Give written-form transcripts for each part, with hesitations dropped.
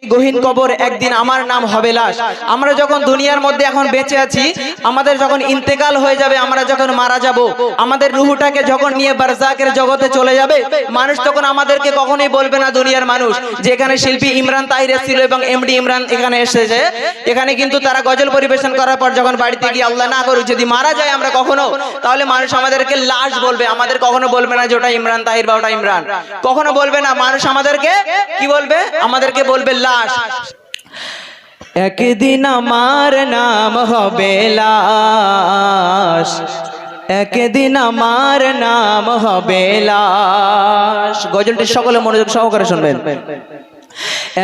গহীন কবর একদিন আমার নাম হবে লাশ। আমরা যখন দুনিয়ার মধ্যে এখন বেঁচে আছি, আমাদের যখন ইন্তেকাল হয়ে যাবে, আমরা যখন মারা যাব, আমাদের রুহটাকে যখন নিয়ে বারজাকের জগতে চলে যাবে, মানুষ তখন আমাদেরকে কখনোই বলবে না দুনিয়ার মানুষ যে এখানে শিল্পী ইমরান তাহির ছিল এবং এমডি ইমরান এখানে এসেছে। এখানে কিন্তু তারা গজল পরিবেশন করার পর যখন বাড়িতে গিয়ে আল্লাহ না করুক যদি মারা যায় আমরা কখনো, তাহলে মানুষ আমাদেরকে লাশ বলবে, আমাদের কখনো বলবে না যে ওটা ইমরান তাহির বা ওটা ইমরান, কখনো বলবে না। মানুষ আমাদেরকে কি বলবে? আমাদেরকে বলবে লাশ। একদিন আমার নাম হবে লাশ, একদিন আমার নাম হবে লাশ। গজলটি সকলে মনোযোগ সহকারে শুনবেন।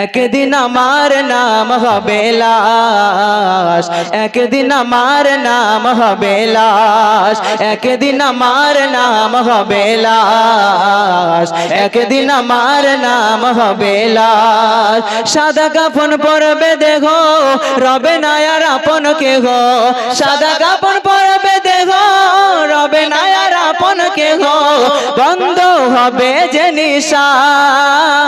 একদিন আমার নাম হবে লাশ, একদিন আমার নাম হবে লাশ, একদিন আমার নাম হবে লাশ, একদিন আমার নাম হবে লাশ। সাদা কাফন পরবে দেখো রবে না আর আপন কে গো, সাদা কাফন পরবে দেখো রবে না আর আপন কে গো, বন্ধ হবে যে নিঃশ্বাস।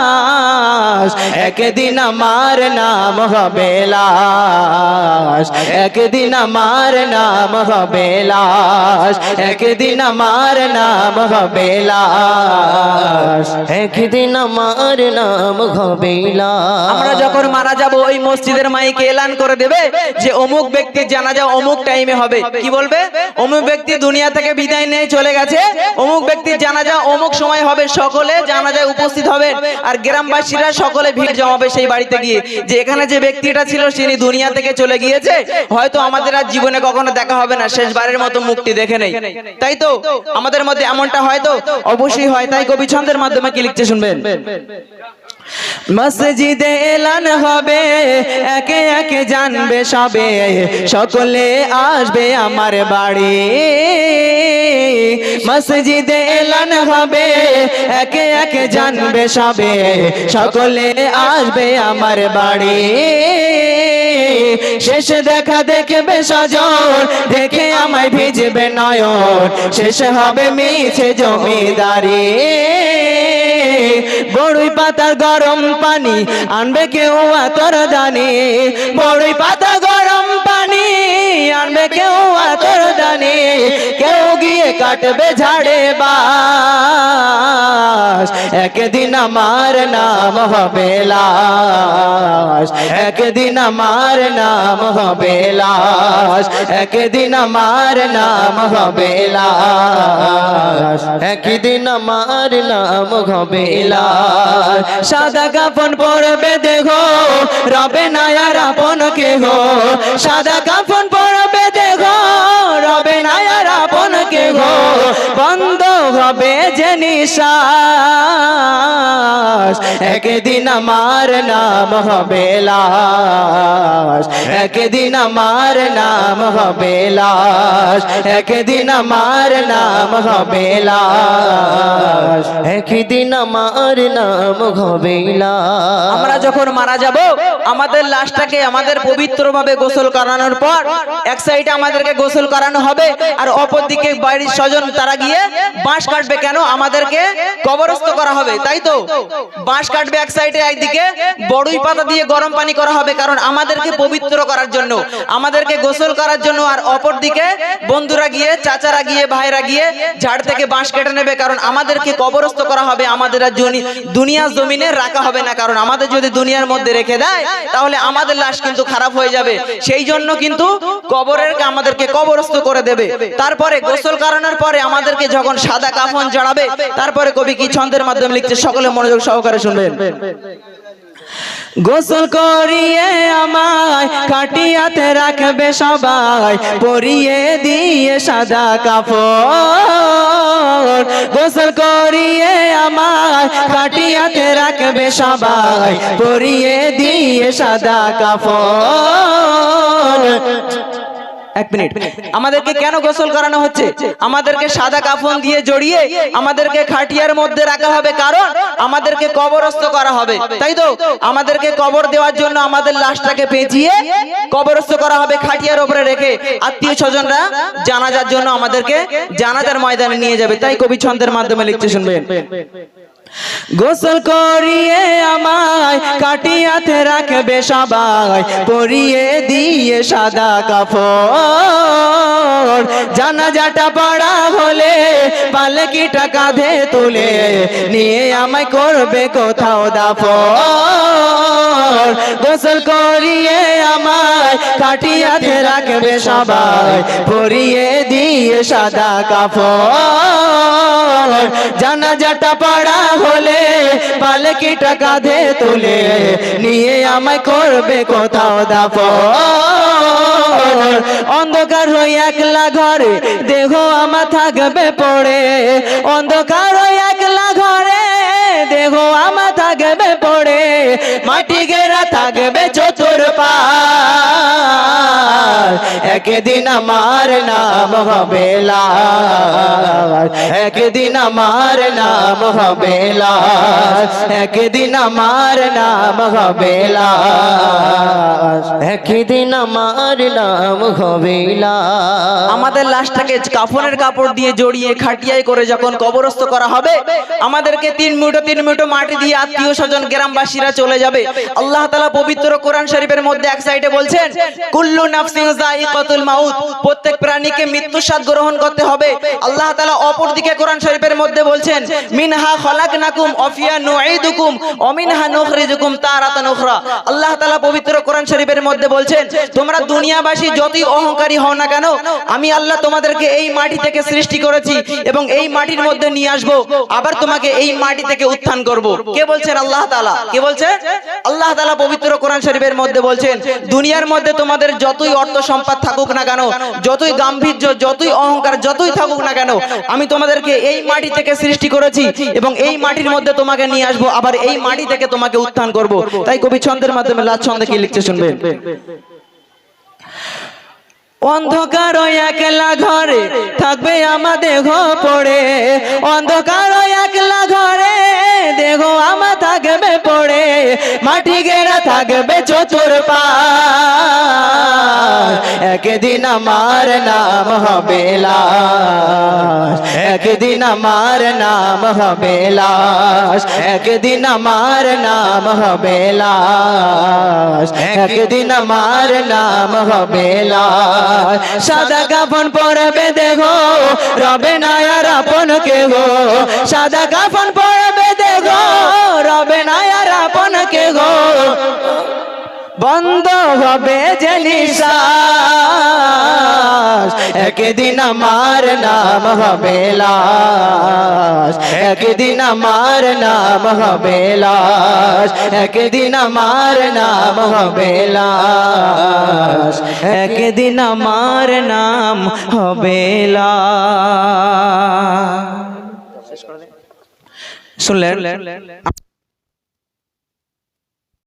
একদিন আমার নাম হবে লাশ, একদিন আমার নাম হবে লাশ, একদিন আমার নাম হবে লাশ, একদিন আমার নাম হবে লাশ। আমরা যখন মারা যাব ওই মসজিদের মাইকে এলান করে দেবে যে অমুক ব্যক্তির জানাজা অমুক টাইমে হবে। কি বলবে? অমুক ব্যক্তি দুনিয়া থেকে বিদায় নিয়ে চলে গেছে, অমুক ব্যক্তির জানাজা অমুক সময় হবে, সকলে জানাজায় উপস্থিত হবেন। আর গ্রামবাসীরা সকলে ভিড় জমাবে সেই বাড়িতে গিয়ে যে এখানে যে ব্যক্তিটা ছিল তিনি দুনিয়া থেকে চলে গিয়েছে, হয়তো আমাদের আর জীবনে কখনো দেখা হবে না, শেষবারের মতো মুক্তি দেখে নেই। তাই তো আমাদের মধ্যে এমনটা হয়তো অবশ্যই হয়। তাই কবি ছন্দের মাধ্যমে কি লিখতে শুনবেন। মসজিদে এলান হবে একে একে জানবে সবে, সকলে আসবে আমার বাড়ি। মসজিদে এলান হবে একে একে জানবে সবে, সকলে আসবে আমার বাড়ি। শেষে দেখা দেখবে সজন, দেখে আমায় ভিজবে নয়ন, শেষে হবে মিছে জমিদারি। বড়ই পাতার গরম পানি আনবে কেউ আতর দানি, বড়ই পাতা গরম পানি আনবে কেউ আতর দানি, কেউ গিয়ে কাটবে ঝাড়ে বাস। একদিন আমার নাম হবে লাশ, একদিন আমার নাম হবে লাশ, একদিন আমার নাম হবে লাশ, একদিন আমার নাম হবে লাশ। সাদা কাফন পরবে দেখো রবে না আর আপন কে গো, সাদা কাফন পরবে দেখো রবে না আর আপন কে গো, বন্ধ হবে যে নিঃশ্বাস। একদিন আমার নাম হবে লাশ, একদিন আমার নাম হবে লাশ, একদিন আমার নাম হবে লাশ, একদিন আমার নাম হবে লাশ। আমরা যখন মারা যাব আমাদের লাশটাকে আমাদের পবিত্রভাবে গোসল করানোর পর এক সাইডে আমাদেরকে গোসল করানো হবে, আর অপর দিকে বাড়ির স্বজন তারা গিয়ে বাঁশ কাটবে। কেন? আমাদেরকে কবরস্থ করা হবে, তাই তো বাঁশ কাটবে এক সাইডে, একদিকে বড়ই পাতা দিয়ে গরম পানি করা হবে, কারণ আমাদেরকে পবিত্র করার জন্য, আমাদেরকে গোসল করার জন্য। আর অপর দিকে বন্ধুরা গিয়ে, চাচারা গিয়ে, ভাইরা গিয়ে ঝাড় থেকে বাঁশ কেটে নেবে, কারণ আমাদেরকে কবরস্থ করা হবে। আমাদের আর দুনিয়ার জমিনে রাখা হবে না, কারণ আমাদের যদি দুনিয়ার মধ্যে রেখে দেয় তাহলে আমাদের লাশ কিন্তু খারাপ হয়ে যাবে। সেই জন্য কিন্তু কবরের আমাদেরকে কবরস্থ করে দেবে। তারপরে গোসল করানোর পরে আমাদেরকে যখন সাদা কাফন জড়াবে, তারপরে কবি কি ছন্দের মাধ্যমে লিখছে, সকলে মনোযোগ সহকারে শুনবেন। গোসল করিয়ে আমায় কাটিয়াতে রাখবে সবাই, পরিয়ে দিয়ে সাদা কাফন। গোসল করিয়ে আমায় কাটিয়াতে রাখবে সবাই, পরিয়ে দিয়ে সাদা কাফন। এক মিনিট, আমাদেরকে কেন গোসল করানো হচ্ছে? আমাদেরকে সাদা কাফন দিয়ে জড়িয়ে আমাদেরকে খাটিয়ার মধ্যে রাখা হবে, কারণ আমাদেরকে কবরস্থ করা হবে। তাই তো আমাদেরকে কবর দেওয়ার জন্য আমাদের লাশটাকে পেঁচিয়ে কবরস্থ করা হবে খাটিয়ার উপরে রেখে। আত্মীয় স্বজনরা জানাজার জন্য আমাদেরকে জানাজার ময়দানে নিয়ে যাবে। তাই কবি ছন্দের মাধ্যমে লিখতে শুনবেন। গোসল করিয়ে আমায় কাটিয়াতে রাখবে সবাই, পরিয়ে দিয়ে সাদা কাপড়। জানাজাটা পড়া হলে পালকিটা কাঁধে তুলে নিয়ে আমায় করবে কোথাও দাফন। গোসল করিয়ে আমায় কাটিয়াতে রাখবে সবাই, পরিয়ে দিয়ে সাদা কাপড়। জানাজাটা পড়া হলে পালকিটা কাঁধে তুলে নিয়ে আমায় করবে কোথাও দাফন। অন্ধকার হয়ে একলা ঘরে দেহ আমার থাকবে পড়ে, অন্ধকার হয়ে একলা ঘরে দেহ আমার থাকবে পড়ে। মাটি ঘেরা থাকবে চতুর্পাশ, একদিন আমার নাম হবে লাশ, একদিন আমার নাম হবে লাশ, একদিন আমার নাম হবে লাশ, একদিন আমার নাম হবে লাশ। আমাদের লাশটাকে কাফনের কাপড় দিয়ে জড়িয়ে খাটিয়ায় করে যখন কবরস্থ করা হবে, আমাদেরকে 3 মুঠো মাটি দিয়ে আত্মীয় স্বজন গ্রামবাসীরা চলে যাবে। আল্লাহ তাআলা পবিত্র কোরআন শরীফের মধ্যে এক সাইডে বলছেন, কুল্লু নাফসিন যায়িকাতুল মাউত, প্রত্যেক প্রাণীকে মৃত্যু স্বাদ গ্রহণ করতে হবে। আল্লাহ তাআলা অপরদিকে কোরআন শরীফের মধ্যে বলছেন, মিনহা খলাকনাকুম ওয়া ফিহা নুঈদুকুম ওয়া মিনহা নুখরিজুকুম তারাতান উখরা। আল্লাহ তাআলা পবিত্র কোরআন শরীফের মধ্যে বলছেন, তোমরা দুনিয়াবাসী যতই অহংকারী হও না কেন, আমি আল্লাহ তোমাদেরকে এই মাটি থেকে সৃষ্টি করেছি এবং এই মাটির মধ্যে নিয়ে আসবো, আবার তোমাকে এই মাটি থেকে উত্থান করব। কে বলছেন? আল্লাহ তাআলা। কে বলছেন? আল্লাহ তাআলা পবিত্র কোরআন শরীফের মধ্যে বলছেন, দুনিয়ার মধ্যে তোমাদের যতই অর্থ সম্পদ থাকুক না কেন, যতই গাম্ভীর্য, যতই অহংকার, যতই থাকুক না কেন, আমি তোমাদেরকে এই মাটি থেকে সৃষ্টি করেছি এবং এই মাটির মধ্যে তোমাকে নিয়ে আসবো, আবার এই মাটি থেকে তোমাকে উত্থান করব। তাই কবি ছন্দের মাধ্যমে লাজ ছন্দে কি লিখছে শুনবেন। অন্ধকার একলা ঘরে থাকবে আমার দেহ পড়ে, অন্ধকার একলা ঘরে দেহ আমার থাকবে পড়ে। মাটি ঘেরা থাকবে চতুর্পাশ, একদিন আমার নাম হবে লাশ, একদিন আমার নাম হবে লাশ, একদিন আমার নাম হবে লাশ, একদিন আমার নাম হবে লাশ। সাদা কাফন পরবে দেখো রবে না আর আপন কেহ, সাদা কাফন পরবে দেখো রবে না আর আপন কেহ। বন্ধ হবে যে নিঃশ্বাস, একদিন আমার নাম হবে লাশ, একদিন আমার নাম হবে লাশ, একদিন আমার নাম হবে লাশ, একদিন আমার নাম হবে লাশ। শুনলেন?